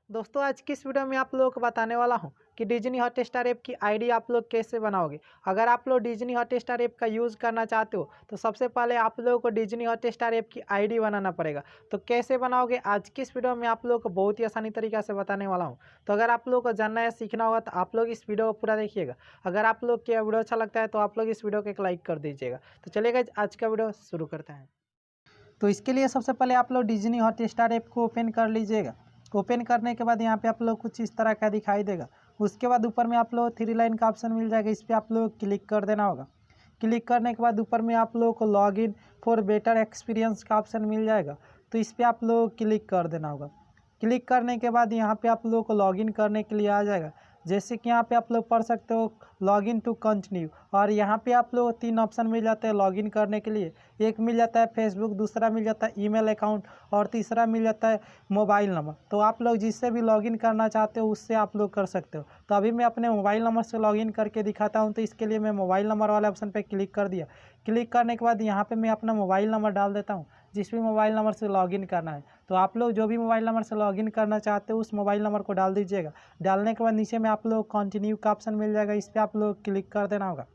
दोस्तों आज की इस वीडियो में आप लोगों को बताने वाला हूं कि डिज्नी हॉटस्टार ऐप की आईडी आप लोग कैसे बनाओगे। अगर आप लोग डिज्नी हॉटस्टार ऐप का यूज़ करना चाहते हो तो सबसे पहले आप लोगों को डिज्नी हॉटस्टार ऐप की आईडी बनाना पड़ेगा। तो कैसे बनाओगे आज की इस वीडियो में आप लोगों को बहुत ही आसानी तरीक़ा से बताने वाला हूं। तो अगर आप लोगों को जानना है सीखना होगा तो आप लोग इस वीडियो को पूरा देखिएगा। अगर आप लोग को वीडियो अच्छा लगता है तो आप लोग इस वीडियो को एक लाइक कर दीजिएगा। तो चलिएगा आज का वीडियो शुरू करते हैं। तो इसके लिए सबसे पहले आप लोग डिज्नी हॉटस्टार ऐप को ओपन कर लीजिएगा। ओपन करने के बाद यहाँ पे आप लोग कुछ इस तरह का दिखाई देगा। उसके बाद ऊपर में आप लोग 3 लाइन का ऑप्शन मिल जाएगा, इस पर आप लोग क्लिक कर देना होगा। क्लिक करने के बाद ऊपर में आप लोगों को लॉगिन फॉर बेटर एक्सपीरियंस का ऑप्शन मिल जाएगा, तो इस पर आप लोग क्लिक कर देना होगा। क्लिक करने के बाद यहाँ पे आप लोगों को लॉगिन करने के लिए आ जाएगा। जैसे कि यहाँ पे आप लोग पढ़ सकते हो लॉगिन टू कंटिन्यू, और यहाँ पे आप लोग 3 ऑप्शन मिल जाते हैं लॉगिन करने के लिए। एक मिल जाता है फेसबुक, दूसरा मिल जाता है ईमेल अकाउंट और तीसरा मिल जाता है मोबाइल नंबर। तो आप लोग जिससे भी लॉगिन करना चाहते हो उससे आप लोग कर सकते हो। तो अभी मैं अपने मोबाइल नंबर से लॉगिन करके दिखाता हूँ। तो इसके लिए मैं मोबाइल नंबर वाले ऑप्शन पर क्लिक कर दिया। क्लिक करने के बाद यहाँ पर मैं अपना मोबाइल नंबर डाल देता हूँ, जिस भी मोबाइल नंबर से लॉगिन करना है। तो आप लोग जो भी मोबाइल नंबर से लॉगिन करना चाहते हो उस मोबाइल नंबर को डाल दीजिएगा। डालने के बाद नीचे में आप लोग कंटिन्यू का ऑप्शन मिल जाएगा, इस पर आप लोग क्लिक कर देना होगा।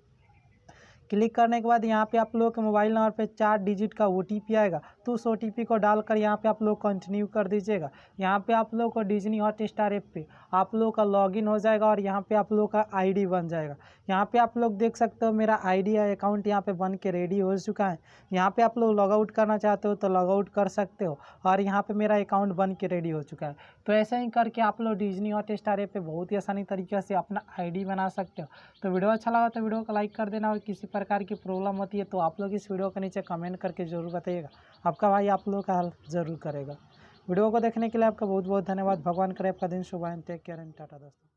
क्लिक करने के बाद यहाँ पे आप लोग के मोबाइल नंबर पे 4 डिजिट का OTP आएगा, तो उस OTP को डालकर यहाँ पे आप लोग कंटिन्यू कर दीजिएगा। यहाँ पे आप लोग को डिज्नी हॉटस्टार ऐप पे आप लोग का लॉगिन हो जाएगा और यहाँ पे आप लोग का आईडी बन जाएगा। यहाँ पे आप लोग देख सकते हो मेरा आईडी या अकाउंट यहाँ पे बन के रेडी हो चुका है। यहाँ पे आप लोग लॉग आउट करना चाहते हो तो लॉग आउट कर सकते हो, और यहाँ पे मेरा अकाउंट बन के रेडी हो चुका है। तो ऐसा ही करके आप लोग डिज्नी हॉटस्टार ऐप पे बहुत ही आसानी तरीके से अपना आईडी बना सकते हो। तो वीडियो अच्छा लगा तो वीडियो को लाइक कर देना, और किसी प्रकार की प्रॉब्लम होती है तो आप लोग इस वीडियो के नीचे कमेंट करके ज़रूर बताइएगा। आपका भाई आप लोगों का हेल्प ज़रूर करेगा। वीडियो को देखने के लिए आपका बहुत बहुत धन्यवाद। भगवान करे आपका दिन शुभ आए। टेक केयर एंड टाटा दोस्तों।